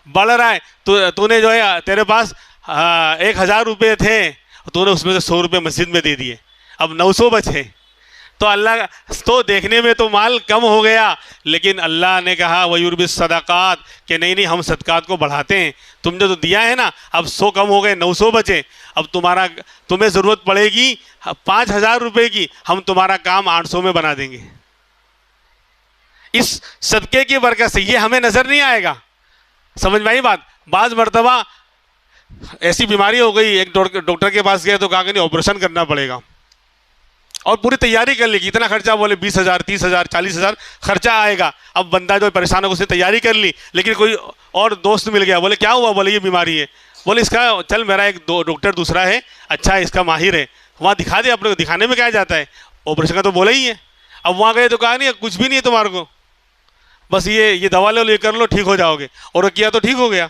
بڑھ رہا ہے. تو نے جو ہے تیرے پاس 1000 روپے تھے، تو نے اس میں سے 100 روپے مسجد میں دے دیے، اب 900 بچے. تو اللہ تو دیکھنے میں تو مال کم ہو گیا، لیکن اللہ نے کہا وَيُرْبِ الصَّدَقَاتِ کہ نہیں ہم صدقات کو بڑھاتے ہیں. تم نے تو دیا ہے نا، اب 100 کم ہو گئے، 900 بچے. اب تمہیں ضرورت پڑے گی 5000 روپے کی، ہم تمہارا کام 800 میں بنا دیں گے. اس صدقے کی برکت سے یہ ہمیں نظر نہیں آئے گا. سمجھ میں آئی بات؟ بعض مرتبہ ایسی بیماری ہو گئی، ایک ڈاکٹر کے پاس گئے تو کہا کہ نہیں آپریشن کرنا پڑے گا، اور پوری تیاری کر لی کہ اتنا خرچہ، بولے 20,000 30,000 40,000 خرچہ آئے گا. اب بندہ جو پریشان ہو اس نے تیاری کر لی، لیکن کوئی اور دوست مل گیا، بولے کیا ہوا؟ بولے یہ بیماری ہے. بولے اس کا چل میرا ایک ڈاکٹر دوسرا ہے، اچھا ہے، اس کا ماہر ہے، وہاں دکھا دے. اپنے کو دکھانے میں کیا جاتا ہے، آپریشن کا تو بولا ہی ہے. اب وہاں گئے تو کہا نہیں کچھ بھی نہیں ہے تمہارے کو، بس یہ دوا لو، یہ کر لو، ٹھیک ہو جاؤ گے. اور وہ کیا تو ٹھیک ہو گیا.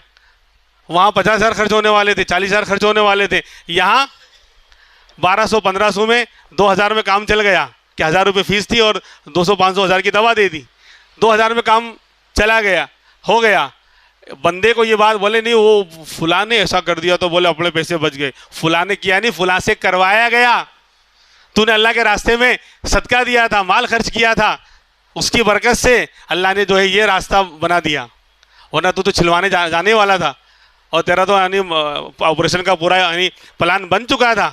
وہاں 50,000 خرچ ہونے والے تھے، 40,000 خرچ ہونے والے تھے، یہاں 1200 1500 میں 2000 میں کام چل گیا کہ 1000 روپے فیس تھی اور 200 500 1000 کی دوا دے دی. 2000 میں کام چلا گیا، ہو گیا. بندے کو یہ بات بولے نہیں وہ فلاں نے ایسا کر دیا، تو بولے اپنے پیسے بچ گئے. فلاں نے کیا نہیں، فلاں سے کروایا گیا. تو نے اللہ کے راستے میں صدقہ دیا تھا، مال خرچ کیا تھا، اس کی برکت سے اللہ نے جو ہے یہ راستہ بنا دیا. ورنہ تو چھلوانے جانے والا تھا، اور تیرا تو یعنی آپریشن کا پورا یعنی پلان بن چکا تھا.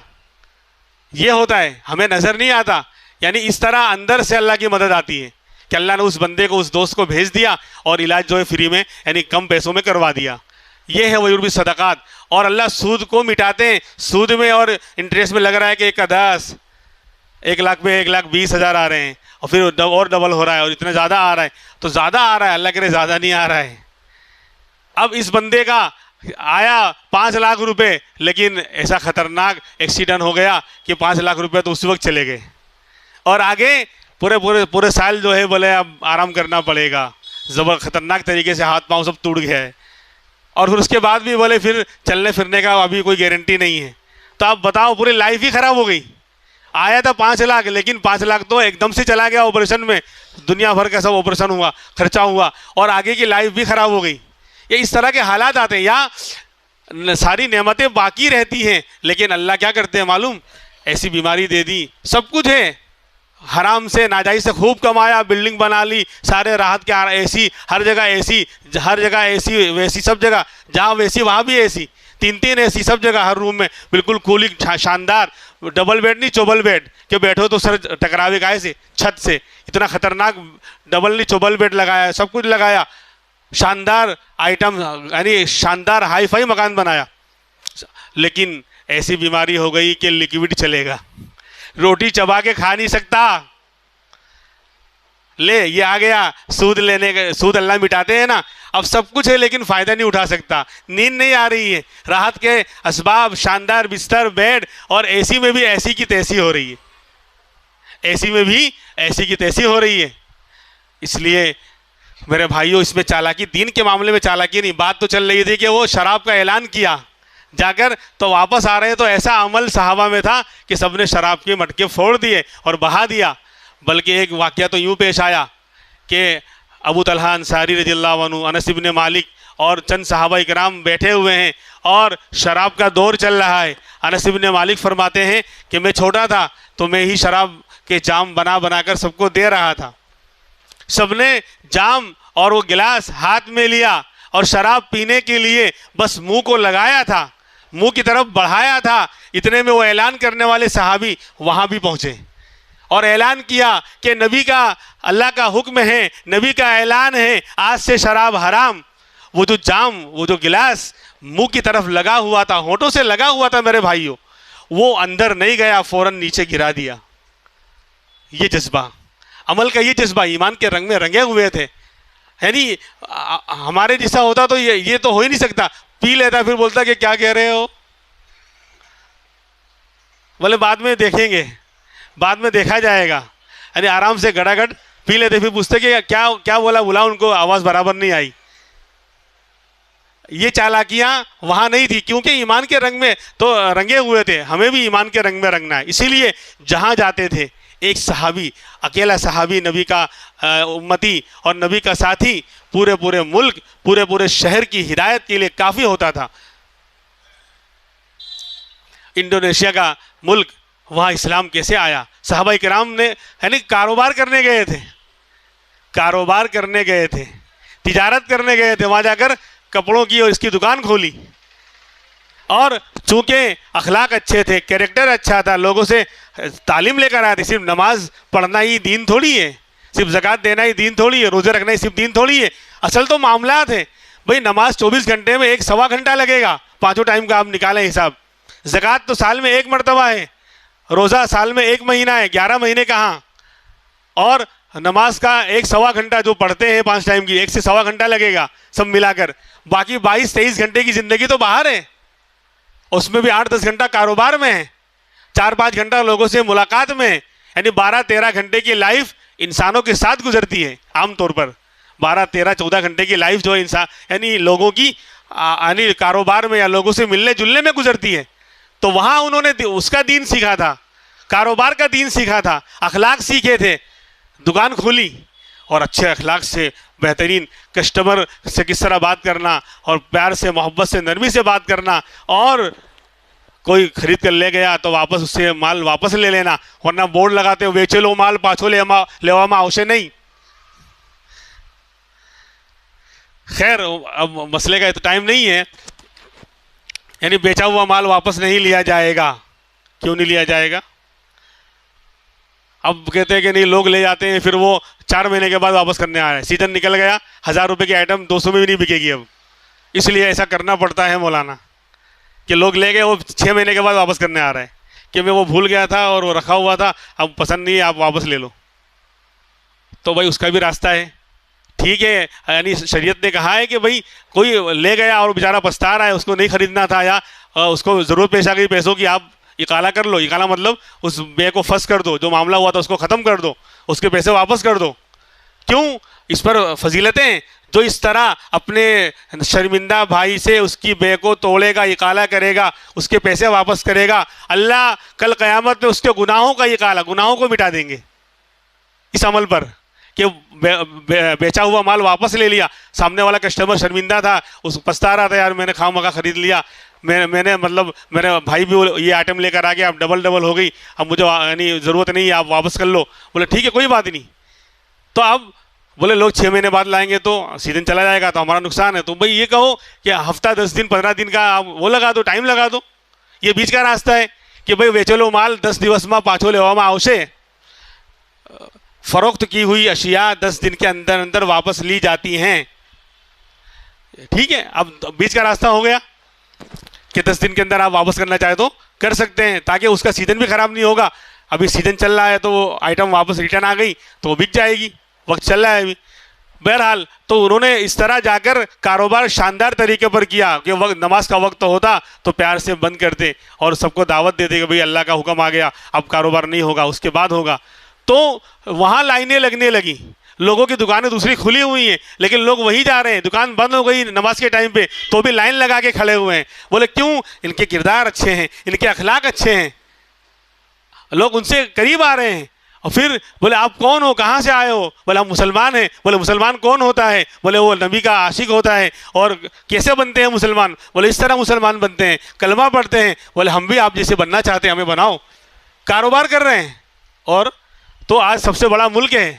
یہ ہوتا ہے، ہمیں نظر نہیں آتا. یعنی اس طرح اندر سے اللہ کی مدد آتی ہے کہ اللہ نے اس بندے کو، اس دوست کو بھیج دیا، اور علاج جو ہے فری میں یعنی کم پیسوں میں کروا دیا. یہ ہے وَيُرْبِ الصَّدَقَاتِ. اور اللہ سود کو مٹاتے ہیں. سود میں اور انٹرسٹ میں لگ رہا ہے کہ 1 کا 10، 1 لاکھ پہ 1,20,000 آ رہے ہیں، اور پھر اور ڈبل ہو رہا ہے، اور اتنا زیادہ آ رہا ہے. تو زیادہ آ رہا ہے، اللہ کے لیے زیادہ نہیں آ رہا ہے. اب اس بندے کا آیا 5 لاکھ روپے، لیکن ایسا خطرناک ایکسیڈنٹ ہو گیا کہ 5 لاکھ روپے تو اس وقت چلے گئے، اور آگے پورے سال جو ہے بولے اب آرام کرنا پڑے گا. خطرناک طریقے سے ہاتھ پاؤں سب ٹوٹ گیا ہے، اور پھر اس کے بعد بھی بولے پھر چلنے پھرنے کا ابھی کوئی گارنٹی نہیں ہے. تو آپ بتاؤ، پوری لائف ہی خراب ہو گئی. آیا تھا 5 لاکھ، لیکن 5 لاکھ تو ایک دم سے چلا گیا آپریشن میں، دنیا بھر کا سب آپریشن ہوا، خرچہ ہوا، اور آگے کی لائف بھی خراب ہو گئی. یہ اس طرح کے حالات آتے ہیں. یا ساری نعمتیں باقی رہتی ہیں، لیکن اللہ کیا کرتے ہیں معلوم؟ ایسی بیماری دے دی، سب کچھ ہے، حرام سے ناجائز سے خوب کمایا، بلڈنگ بنا لی، سارے راحت کے اے سی، ہر جگہ اے سی، ہر جگہ اے سی ویسی، سب جگہ جہاں ویسی وہاں بھی اے سی، 3 اے سی سب جگہ، ہر روم میں بالکل کولنگ شاندار. ڈبل بیڈ نہیں، چوبل بیڈ کہ بیٹھو تو سر ٹکراوے گائے سے چھت سے. اتنا خطرناک ڈبل نہیں چوبل بیڈ لگایا، سب کچھ لگایا، شاندار آئٹم، یعنی شاندار ہائی فائی مکان بنایا. لیکن ایسی بیماری ہو گئی کہ لیکوڈ چلے گا، روٹی چبا کے کھا نہیں سکتا. لے یہ آ گیا سود لینے کا. سود اللہ مٹاتے ہیں نا. اب سب کچھ ہے لیکن فائدہ نہیں اٹھا سکتا. نیند نہیں آ رہی ہے، راحت کے اسباب، شاندار بستر، بیڈ، اور اے سی میں بھی ایسی کی تیسی ہو رہی ہے، اے سی میں بھی ایسی کی تیسی ہو رہی ہے. اس لیے میرے بھائیوں، اس میں چالاکی، دین کے معاملے میں چالاکی نہیں. بات تو چل رہی تھی کہ وہ شراب کا اعلان کیا جا کر، تو واپس آ رہے ہیں تو ایسا عمل صحابہ میں تھا کہ سب نے شراب کے مٹکے پھوڑ دیے اور بہا دیا. بلکہ ایک واقعہ تو یوں پیش آیا کہ ابو طلحہ انصاری رضی اللہ عنہ، انس بن مالک اور چند صحابہ اکرام بیٹھے ہوئے ہیں اور شراب کا دور چل رہا ہے. انس بن مالک فرماتے ہیں کہ میں چھوٹا تھا تو میں ہی شراب کے جام بنا بنا کر سب کو دے رہا تھا. سب نے جام اور وہ گلاس ہاتھ میں لیا اور شراب پینے کے لیے بس منہ کو لگایا تھا، منہ کی طرف بڑھایا تھا. اتنے میں وہ اعلان کرنے والے صحابی وہاں بھی پہنچے اور اعلان کیا کہ نبی کا، اللہ کا حکم ہے، نبی کا اعلان ہے، آج سے شراب حرام. وہ جو جام، وہ جو گلاس منہ کی طرف لگا ہوا تھا، ہونٹوں سے لگا ہوا تھا میرے بھائیوں، وہ اندر نہیں گیا، فوراً نیچے گرا دیا. یہ جذبہ، عمل کا یہ جذبہ ایمان کے رنگ میں رنگے ہوئے تھے. یعنی ہمارے جیسا ہوتا تو یہ تو ہو ہی نہیں سکتا. پی لیتا پھر بولتا کہ کیا کہہ رہے ہو، بولے بعد میں دیکھیں گے، بعد میں دیکھا جائے گا. یعنی آرام سے گڑا گڑ پی لیتے، پھر پوچھتے کہ کیا بولا، بولا ان کو آواز برابر نہیں آئی. یہ چالاکیاں وہاں نہیں تھی، کیونکہ ایمان کے رنگ میں تو رنگے ہوئے تھے، ہمیں بھی ایمان کے رنگ میں رنگنا ہے. اسی لیے جہاں جاتے تھے ایک صحابی، اکیلا صحابی، نبی کا امتی اور نبی کا ساتھی، پورے ملک، پورے شہر کی ہدایت کے لیے کافی ہوتا تھا. انڈونیشیا کا ملک، وہاں اسلام کیسے آیا؟ صحابہ کرام نے یعنی کاروبار کرنے گئے تھے، تجارت کرنے گئے تھے، وہاں جا کر کپڑوں کی اور اس کی دکان کھولی. اور چونکہ اخلاق اچھے تھے، کیریکٹر اچھا تھا، لوگوں سے تعلیم لے کر آئے تھے. صرف نماز پڑھنا ہی دین تھوڑی ہے، صرف زکوٰۃ دینا ہی دین تھوڑی ہے، روزے رکھنا ہی صرف دین تھوڑی ہے. اصل تو معاملات ہے. بھئی نماز 24 گھنٹے میں 1-1.25 گھنٹہ لگے گا، پانچوں ٹائم کا آپ نکالیں حساب. زکوٰۃ تو سال میں 1 مرتبہ ہے، روزہ سال میں 1 مہینہ ہے، 11 مہینے کہاں. اور نماز کا 1-1.25 گھنٹہ جو پڑھتے ہیں 5 ٹائم کی، 1 سے 1.25 گھنٹہ لگے گا سب ملا کر. باقی 22-23 گھنٹے کی زندگی تو باہر ہے، اس میں بھی 8-10 گھنٹہ کاروبار میں ہے، 4-5 گھنٹہ لوگوں سے ملاقات میں ہے. یعنی 12-13 گھنٹے کی لائف انسانوں کے ساتھ گزرتی ہے. عام طور پر 12-13-14 گھنٹے کی لائف جو انسان یعنی لوگوں کی یعنی کاروبار میں یا لوگوں سے ملنے جلنے میں گزرتی ہے. تو وہاں انہوں نے اس کا دین سیکھا تھا، کاروبار کا دین سیکھا تھا، اخلاق سیکھے تھے، دکان کھولی اور اچھے اخلاق سے، بہترین کسٹمر سے کس طرح بات کرنا اور پیار سے، محبت سے، نرمی سے بات کرنا. اور کوئی خرید کر لے گیا تو واپس اس سے مال واپس لے لینا، ورنہ بورڈ لگاتے ہو بیچے لو مال پاچھو لیواما اوشے نہیں. خیر اب مسئلے کا تو ٹائم نہیں ہے. یعنی بیچا ہوا مال واپس نہیں لیا جائے گا. کیوں نہیں لیا جائے گا؟ اب کہتے ہیں کہ نہیں، لوگ لے جاتے ہیں پھر وہ 4 مہینے کے بعد واپس کرنے آ رہے ہیں. سیزن نکل گیا، 1000 روپے کی آئٹم 200 میں بھی نہیں بکے گی اب. اس لیے ایسا کرنا پڑتا ہے مولانا کہ لوگ لے گئے، وہ 6 مہینے کے بعد واپس کرنے آ رہے ہیں کہ میں وہ بھول گیا تھا اور وہ رکھا ہوا تھا، اب پسند نہیں ہے، آپ واپس لے لو. تو بھائی اس کا بھی راستہ ہے، ٹھیک ہے. یعنی شریعت نے کہا ہے کہ بھائی کوئی لے گیا اور بیچارہ پچھتا رہا ہے، اس کو نہیں خریدنا تھا یا اس کو ضرورت پیش آ گئی پیسوں کی، آپ اقالہ کر لو. اقالہ مطلب اس بے کو فس کر دو، جو معاملہ ہوا تھا اس کو ختم کر دو، اس کے پیسے واپس کر دو. کیوں؟ اس پر فضیلتیں. جو اس طرح اپنے شرمندہ بھائی سے اس کی بے کو توڑے گا، اقالہ کرے گا، اس کے پیسے واپس کرے گا، اللہ کل قیامت میں اس کے گناہوں کا اقالہ، گناہوں کو مٹا دیں گے اس عمل پر کہ بیچا ہوا مال واپس لے لیا. سامنے والا کسٹمر شرمندہ تھا، اس پچھتا رہا تھا، یار میں نے خواہ مخواہ خرید لیا، میں نے مطلب میرے بھائی بھی یہ آئٹم لے کر آ گیا، اب ڈبل ہو گئی، اب مجھے یعنی ضرورت نہیں ہے، آپ واپس کر لو. بولے ٹھیک ہے کوئی بات نہیں. تو اب بولے لوگ 6 مہینے بعد لائیں گے تو سیزن چلا جائے گا تو ہمارا نقصان ہے. تو بھائی یہ کہو کہ ہفتہ 10 دن 15 دن کا آپ وہ لگا دو، ٹائم لگا دو. یہ بیچ کا راستہ ہے کہ بھائی بیچے لو مال 10 دن میں پاچھو لیواما اوشے. فروخت کی ہوئی اشیاء 10 دن کے اندر واپس لی جاتی ہیں. ٹھیک ہے، اب بیچ کا راستہ ہو گیا کہ 10 دن کے اندر آپ واپس کرنا چاہے تو کر سکتے ہیں، تاکہ اس کا سیزن بھی خراب نہیں ہوگا. ابھی سیزن چل رہا ہے تو وہ آئٹم واپس ریٹرن آ گئی تو وہ بک جائے گی، وقت چل رہا ہے ابھی. بہرحال تو انہوں نے اس طرح جا کر کاروبار شاندار طریقے پر کیا کہ وقت نماز کا وقت ہوتا تو پیار سے بند کرتے اور سب کو دعوت دیتے کہ بھئی اللہ کا حکم آ گیا، اب کاروبار نہیں ہوگا، اس کے بعد ہوگا. تو وہاں لائنیں لگنے لگی، لوگوں کی دکانیں دوسری کھلی ہوئی ہیں لیکن لوگ وہی جا رہے ہیں. دکان بند ہو گئی نماز کے ٹائم پہ تو بھی لائن لگا کے کھڑے ہوئے ہیں. بولے کیوں؟ ان کے کردار اچھے ہیں، ان کے اخلاق اچھے ہیں، لوگ ان سے قریب آ رہے ہیں. اور پھر بولے آپ کون ہو، کہاں سے آئے ہو؟ بولے ہم مسلمان ہیں. بولے مسلمان کون ہوتا ہے؟ بولے وہ نبی کا عاشق ہوتا ہے. اور کیسے بنتے ہیں مسلمان؟ بولے اس طرح مسلمان بنتے ہیں، کلمہ پڑھتے ہیں. بولے ہم بھی آپ جیسے بننا چاہتے ہیں، ہمیں بناؤ. کاروبار کر رہے ہیں. اور تو آج سب سے بڑا ملک ہے،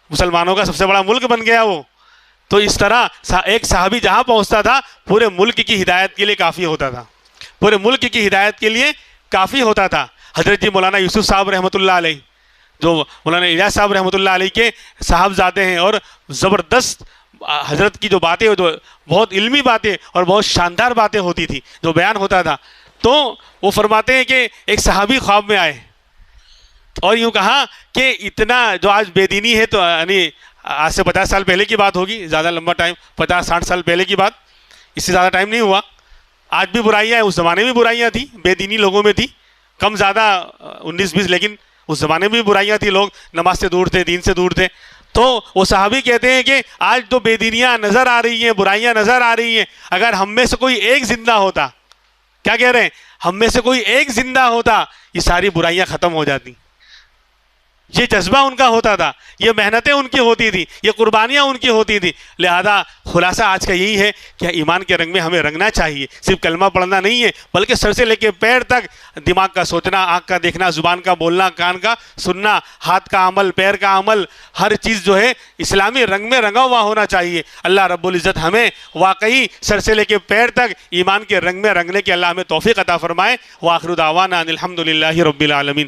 مسلمانوں کا سب سے بڑا ملک بن گیا وہ. تو اس طرح ایک صحابی جہاں پہنچتا تھا پورے ملک کی ہدایت کے لیے کافی ہوتا تھا، پورے ملک کی ہدایت کے لیے کافی ہوتا تھا. حضرت جی مولانا یوسف صاحب رحمۃ اللہ علیہ، جو مولانا الیاس صاحب رحمۃ اللہ علیہ کے صاحبزادے ہیں، اور زبردست حضرت کی جو باتیں، جو بہت علمی باتیں اور بہت شاندار باتیں ہوتی تھی، جو بیان ہوتا تھا. تو وہ فرماتے ہیں کہ ایک صحابی خواب میں آئے اور یوں کہا کہ اتنا جو آج بے دینی ہے، تو یعنی آج سے 50 سال پہلے کی بات ہوگی، زیادہ لمبا ٹائم، 50-60 سال پہلے کی بات، اس سے زیادہ ٹائم نہیں ہوا. آج بھی برائیاں ہیں، اس زمانے میں برائیاں تھیں، بے دینی لوگوں میں تھی، کم زیادہ 19-20، لیکن اس زمانے میں بھی برائیاں تھیں، لوگ نماز سے دور تھے، دین سے دور تھے. تو وہ صحابی کہتے ہیں کہ آج تو بے دینیاں نظر آ رہی ہیں، برائیاں نظر آ رہی ہیں، اگر ہم میں سے کوئی ایک زندہ ہوتا، کیا کہہ رہے ہیں، ہم میں سے کوئی ایک زندہ ہوتا، یہ ساری برائیاں ختم ہو جاتی۔ یہ جذبہ ان کا ہوتا تھا، یہ محنتیں ان کی ہوتی تھی، یہ قربانیاں ان کی ہوتی تھی۔ لہذا خلاصہ آج کا یہی ہے کہ ایمان کے رنگ میں ہمیں رنگنا چاہیے، صرف کلمہ پڑھنا نہیں ہے، بلکہ سر سے لے کے پیر تک دماغ کا سوچنا، آنکھ کا دیکھنا، زبان کا بولنا، کان کا سننا، ہاتھ کا عمل، پیر کا عمل، ہر چیز جو ہے اسلامی رنگ میں رنگا ہوا ہونا چاہیے۔ اللہ رب العزت ہمیں واقعی سر سے لے کے پیر تک ایمان کے رنگ میں رنگنے کے اللہ ہمیں توفیق عطا فرمائے۔ وآخر دعوانا ان الحمد للہ رب العالمین۔